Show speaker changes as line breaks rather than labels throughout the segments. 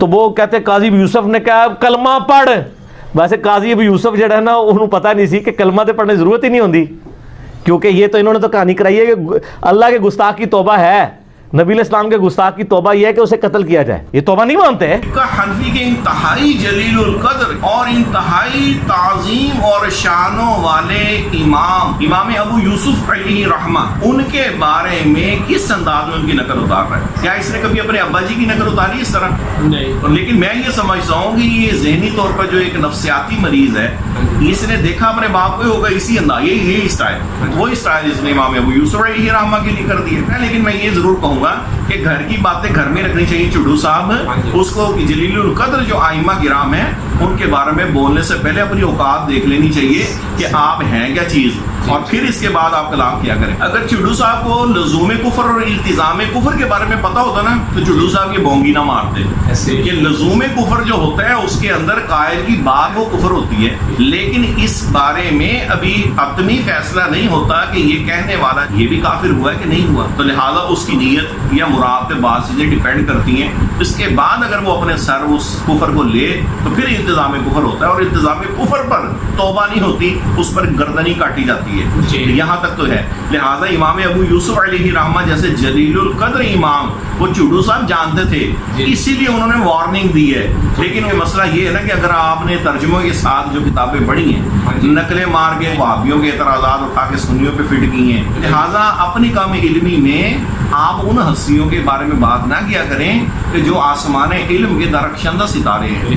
تو وہ کہتے قاضی ابو یوسف نے کہا کلمہ پڑھ. ویسے قاضی ابو یوسف جڑا ہے نا انہوں پتہ نہیں سی کہ کلمہ تے پڑھنے ضرورت ہی نہیں ہوندی, کیونکہ یہ تو انہوں نے تو کہانی کرائی ہے کہ اللہ کے گستاخ کی توبہ ہے, نبی علیہ السلام کے گستاخ کی توبہ یہ ہے کہ اسے قتل کیا جائے. یہ توبہ نہیں مانتے ہیں.
حنفی کے انتہائی جلیل القدر اور انتہائی تعظیم اور شانوں والے امام ابو یوسف علیہ رحمہ, ان کے بارے میں کس انداز میں ان کی نقل اتار رہا ہے؟ کیا اس نے کبھی اپنے ابا جی کی نقل اتاری اس طرح؟
نہیں.
لیکن میں یہ سمجھتا ہوں کہ یہ ذہنی طور پر جو ایک نفسیاتی مریض ہے, اس نے دیکھا اپنے باپ کو ہوگا اسی انداز, یہی اسٹائل, وہی اسٹائل اس نے امام ابو یوسف علیہ رحمہ کے لیے کر دیا. لیکن میں یہ ضرور کہوں گا کہ گھر کی باتیں گھر میں رکھنی چاہیے. چڈو صاحب اس کو جلیل القدر جو ائمہ کرام ہیں ان کے بارے میں بولنے سے پہلے اپنی اوقات دیکھ لینی چاہیے کہ آپ ہیں کیا چیز, اور پھر اس کے بعد آپ کلام کیا کریں. اگر چڈو صاحب کو لزوم کفر اور التزام کفر کے بارے میں پتا ہوتا نا تو چڈو صاحب یہ بونگی نہ مارتے. کہ لزوم کفر جو ہوتا ہے اس کے اندر قائل کی بات وہ کفر ہوتی ہے, لیکن اس بارے میں ابھی حتمی فیصلہ نہیں ہوتا کہ یہ کہنے والا یہ بھی کافر ہوا ہے کہ نہیں ہوا. تو لہٰذا اس کی نیت یا مراد پہ بعض چیزیں ڈیپینڈ کرتی ہیں. اس کے بعد اگر وہ اپنے سر اس کفر کو لے تو پھر التزام کفر ہوتا ہے, اور التزام کفر پر توبہ نہیں ہوتی, اس پر گردنی کاٹی جاتی ہے. یہاں تک تو ہے. لہٰذا امام ابو یوسف علیہ رحمہ جیسے جلیل القدر امام وہ چڈو صاحب جانتے تھے, اسی لیے انہوں نے وارننگ دی ہے. لیکن یہ مسئلہ یہ ہے نا کہ اگر آپ نے ترجموں کے ساتھ جو کتابیں پڑھی ہیں, نقلیں مار کے وہابیوں کے اعتراضات اٹھا کے سنیوں پہ فٹ کی ہیں, لہٰذا اپنی کام علمی میں آپ ان ہستیوں کے بارے میں بات نہ کیا کریں کہ جو آسمان علم کے درخشندہ ستارے ہیں.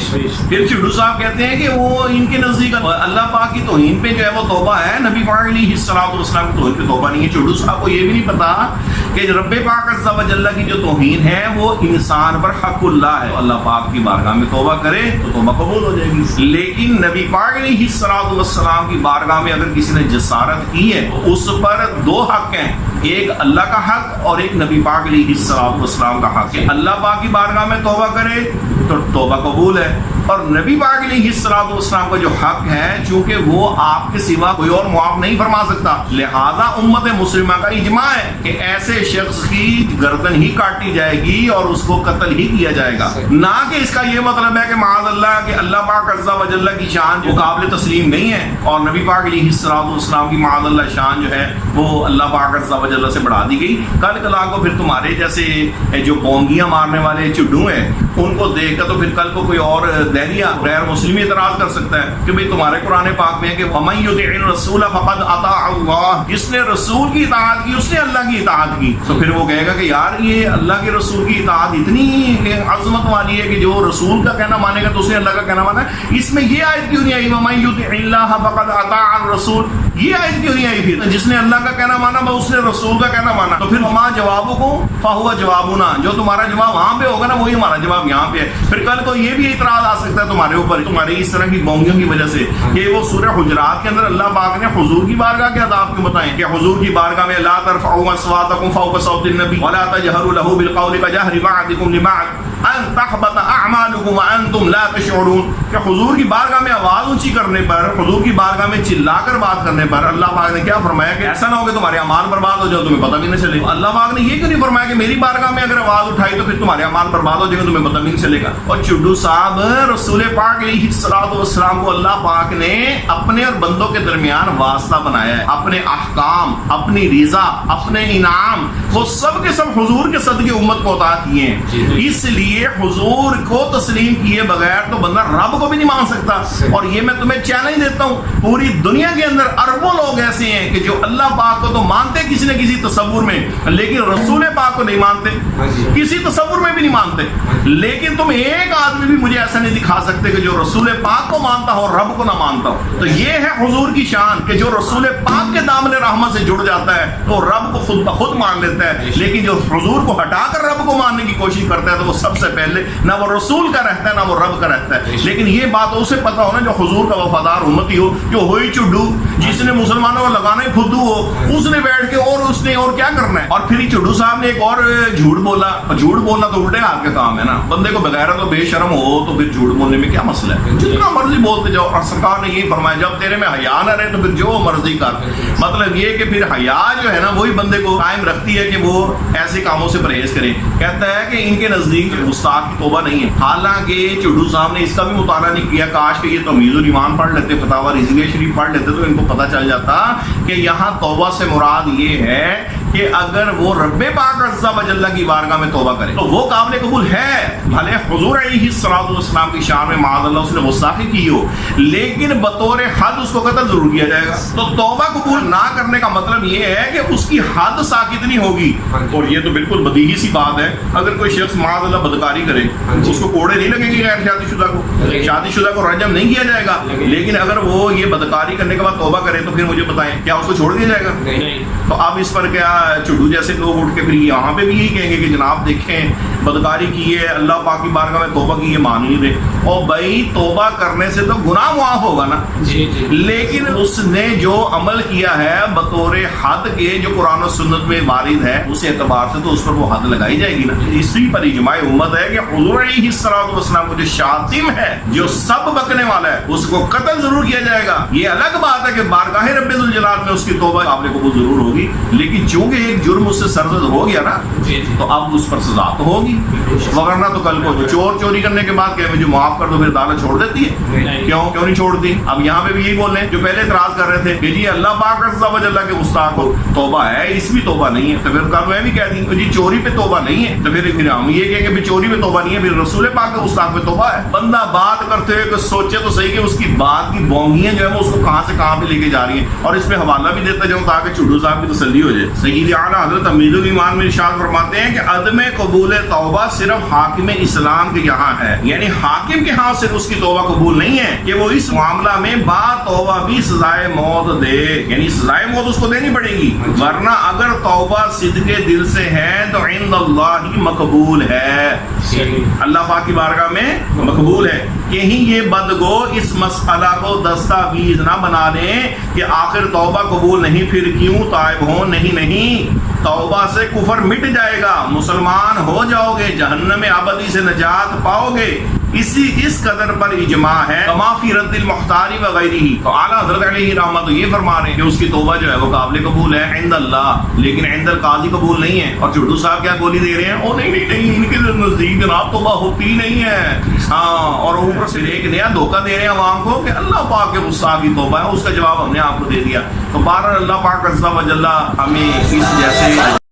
پھر چڈو صاحب کہتے ہیں کہ وہ ان کے نزدیک اللہ پاک کی توہین پہ جو ہے وہ توبہ ہے, نبی پاک علیہ الصلوۃ والسلام کی توہین پہ توبہ نہیں ہے. چڈو صاحب کو یہ بھی نہیں پتا کہ رب پاک عز و جل کی جو توہین ہے وہ انسان پر حق اللہ ہے. اللہ پاک کی بارگاہ میں توبہ کرے تو توبہ قبول ہو جائے گی. لیکن نبی پاک علیہ الصلوۃ والسلام کی بارگاہ میں اگر کسی نے جسارت کی ہے تو اس پر دو حق ہیں, ایک اللہ کا حق اور ایک نبی پاک علیہ الصلوۃ والسلام کا حق ہے. اللہ پاک کی بارگاہ میں توبہ کرے تو توبہ قبول ہے, اور نبی پاک علیہ الصلوۃ والسلام کا جو حق ہے چونکہ وہ آپ کے سوا کوئی اور معاف نہیں فرما سکتا, لہذا امت مسلمہ کا اجماع ہے کہ ایسے شخص کی گردن ہی کاٹی جائے گی اور اس کو قتل ہی کیا جائے گا. نہ کہ اس کا یہ مطلب ہے کہ معاذ اللہ کہ اللہ پاک عز و جل کی شان جو قابل تسلیم نہیں ہے, اور نبی پاک علیہ الصلوۃ والسلام کی معاذ اللہ شان جو ہے وہ اللہ پاک عز و جل سے بڑھا دی گئی. کل کلا کو پھر تمہارے جیسے جو بونگیاں مارنے والے چڈو ہیں ان کو دیکھ کر تو پھر کل کو کوئی اور دہریہ غیر مسلم اعتراض کر سکتا ہے کہ بھئی تمہارے قرآن پاک میں ہے کہ وَمَن يُطِعِ الرَّسُولَ فَقَدْ أَطَاعَ اللَّهَ, جس نے رسول کی اطاعت کی اس نے اللہ کی اطاعت کی. تو پھر وہ کہے گا کہ یار یہ اللہ کے رسول کی اطاعت اتنی عظمت والی ہے کہ جو رسول کا کہنا مانے گا تو اس نے اللہ کا کہنا مانا ہے. اس میں یہ آیت کیوں نہیں آئی وَمَن يُطِعِ اللَّهَ فَقَدْ أَطَاعَ الرَّسُولَ, یہ آیت کیوں نہیں آئی؟ پھر جس نے اللہ کا کہنا مانا اس نے رسول کا کہنا مانا. تو پھر وما جوابکم فہو جوابنا, جو تمہارا جواب وہاں پہ ہوگا نا وہی ہمارا جواب یہاں پہ ہے. پھر کل کو یہ بھی اعتراض آ سکتا ہے تمہارے اوپر تمہاری اس طرح کی بونگیوں کی وجہ سے کہ وہ سورہ حجرات کے اندر اللہ پاک نے حضور کی بارگاہ کے آداب کیوں بتائیں کہ حضور کی بارگاہ میں لا ترفعوا اصواتکم فوق صوت النبی ولا تجهروا له بالقول كجهر بعضكم لبعض ان تحبط اعمالكم وانتم لا تشعرون, کہ حضور کی بارگاہ میں آواز اونچی کرنے پر, حضور کی بارگاہ میں چلا کر بات کرنے پر اللہ پاک نے کیا فرمایا کہ ایسا نہ ہو کہ تمہارے اعمال برباد ہو جائے تمہیں پتہ بھی نہ چلے. اللہ پاک نے یہ کیوں نہیں فرمایا کہ میری بارگاہ میں اگر آواز اٹھائی تو پھر تمہارے اعمال برباد ہو جائیں گے تمہیں پتہ بھی نہیں چلے گا. اور چڈو صاحب رسول پاک علیہ الصلوۃ والسلام کو اللہ پاک نے اپنے اور بندوں کے درمیان واسطہ بنایا ہے. اپنے احکام, اپنی رضا, اپنے انعام وہ سب کے سب حضور کے صدقے امت کو عطا کیے ہیں. اس لیے حضور کو تسلیم کیے بغیر تو بندہ رب کو بھی نہیں مان سکتا. اور یہ میں تمہیں چیلنج دیتا ہوں, پوری دنیا کے اندر اربوں لوگ ایسے ہیں کہ جو اللہ پاک کو تو مانتے کسی نہ کسی تصور میں, لیکن رسول پاک کو نہیں مانتے, کسی تصور میں بھی نہیں مانتے. لیکن تم ایک آدمی بھی مجھے ایسا نہیں دکھا سکتے کہ جو رسول پاک کو مانتا ہو رب کو نہ مانتا ہو. تو یہ ہے حضور کی شان کہ جو رسول پاک کے دامن رحمت سے جڑ جاتا ہے تو رب کو خود بخود مان لیتا ہے, لیکن جو حضور کو ہٹا کر رب کو ماننے کی کوشش کرتا ہے تو وہ سب سے پہلے نہ وہ رسول کا رہتا ہے نہ وہ رب کا رہتا ہے. لیکن یہ بات اسے پتا ہو نا جو حضور کا وفادار امتی ہو, جو ہوئی چڈو جس نے مسلمانوں کو لگانا ہی فدو ہو, اس نے بیٹھ کے اس نے اور کیا کرنا ہے. اور پھر یہ چڈو صاحب نے ایک اور جھوٹ بولا. جھوٹ بولنا تو الٹے ہاتھ کا کام ہے نا. بندے کو بغیرت و بے شرم ہو تو پھر جھوٹ بولنے میں کیا مسئلہ ہے, جتنا مرضی بولتے جاؤ. اور سرکار نے یہی فرمایا جب تیرے میں حیا نہ رہے تو پھر جو مرضی کر. مطلب یہ کہ پھر حیا جو ہے نا وہی بندے کو قائم رکھتی ہے کہ وہ ایسے کاموں سے پرہیز کرے. کہتا ہے کہ ان کے نزدیک گستاخ کی توبہ نہیں ہے. حالانکہ چڈو صاحب نے اس کا بھی مطالعہ نہیں کیا. کاش کہ یہ تمیز الایمان پڑھ لیتے, فتاوی رضویہ شریف پڑھ لیتے تو ان کو پتہ چل جاتا کہ یہاں توبہ سے مراد یہ ہے کہ اگر وہ رب پاک عز و جل کی بارگاہ میں توبہ کرے تو وہ قابل قبول ہے. بھلے حضور علیہ الصلوۃ والسلام کی شان میں معاذ اللہ اس نے گستاخی کی ہو, لیکن بطور حد اس کو قتل ضرور کیا جائے گا. تو توبہ قبول نہ کرنے کا مطلب یہ ہے کہ اس کی حد ساکت نہیں ہوگی. اور یہ تو بالکل بدیہی سی بات ہے. اگر کوئی شخص معاذ اللہ بدکاری کرے اس کو کوڑے نہیں لگیں گے غیر شادی شدہ کو, شادی شدہ کو رجم نہیں کیا جائے گا. لیکن اگر وہ یہ بدکاری کرنے کے بعد توبہ کرے تو پھر مجھے بتائیں کیا اس کو چھوڑ دیا جائے گا؟ تو اب اس پر کیا چڈو جیسے لوگ اٹھ کے پھر یہاں پہ بھی یہی کہیں گے کہ جناب دیکھیں بدکاری کی ہے, اللہ پاک کی بارگاہ میں توبہ کی ہے, مان نہیں دے. اور بھائی توبہ کرنے سے تو گناہ معاف ہوگا نا, لیکن اس نے جو عمل کیا ہے بطور حد کے جو قرآن و سنت میں وارد ہے اس اعتبار سے تو اس پر وہ حد لگائی جائے گی نا. اسی پر اجماع امت ہے کہ حضور علیہ الصلوۃ والسلام کو جو شاتم ہے, جو سب بکنے والا ہے, اس کو قتل ضرور کیا جائے گا. یہ الگ بات ہے کہ بارگاہ رب ذوالجلال میں اس کی توبہ قابل قبول ضرور ہوگی, لیکن چونکہ ایک جرم اس سے سرزد ہو گیا نا تو اب اس پر سزا تو ہوگی. ورنہ تو کل کو جو چور چوری کرنے کے بعد کہ مجھے معاف کر دو پھر عدالت چھوڑ دیتی ہے, کیوں نہیں چھوڑتی؟ اب یہاں پہ بھی یہی بول رہے ہیں جو پہلے اعتراض کر رہے تھے کہ جی اللہ پاک عز و جل کے گستاخ ہو, توبہ ہے اس بھی توبہ نہیں ہے. تو پھر کل میں بھی کہہ دیں جی چوری پہ توبہ نہیں ہے, تو پھر ہم یہ کہیں گے چوری پہ توبہ نہیں ہے, پھر رسول پاک کے گستاخ پہ توبہ ہے. بندہ بات کرتے ہوئے کہ سوچے تو صحیح کہ اس کی بات کی بونگیاں جو ہے وہ اس کو کہاں سے کہاں پہ لے کے جا رہی ہیں. اور اس میں حوالہ بھی دیتا جاؤں تاکہ چڈو صاحب کی تسلی ہو جائے. سید اعلیٰ حضرت امیر الایمان میں ارشاد فرماتے ہیں کہ عدم قبول توبہ صرف حاکم اسلام کے یہاں ہے, یعنی حاکم کے ہاں صرف اس کی توبہ قبول نہیں ہے کہ وہ اس معاملہ میں با توبہ بھی سزائے موت دے, یعنی سزائے موت اس کو دینی پڑے گی. ورنہ اگر توبہ صدق دل سے ہے تو عند اللہ ہی مقبول ہے, اللہ پاک کی بارگاہ میں مقبول ہے. کہیں یہ بدگو اس مسئلہ کو دستاویز نہ بنا لیں کہ آخر توبہ قبول نہیں پھر کیوں تائب ہوں. نہیں, توبہ سے کفر مٹ جائے گا, مسلمان ہو جاؤ گے, جہنم ابدی سے نجات پاؤ گے. اس قدر پر اجماع ہے کما فی رد المختار وغیرہ. تو اعلیٰ حضرت علیہ رحمۃ یہ فرما رہے ہیں کہ اس کی توبہ جو ہے وہ قابل قبول ہے عند اللہ, لیکن عند القاضی قبول نہیں ہے. اور چڈو صاحب کیا گولی دے رہے ہیں, او نہیں ان کے نزدیک جناب توبہ ہوتی نہیں ہے. ہاں, اور اوپر سے ایک نیا دھوکہ دے رہے ہیں عوام کو کہ اللہ پاک کے گستاخ کی توبہ ہے. اس کا جواب ہم نے آپ کو دے دیا. تو بہرحال اللہ پاک عز و جل ہمیں اس جیسے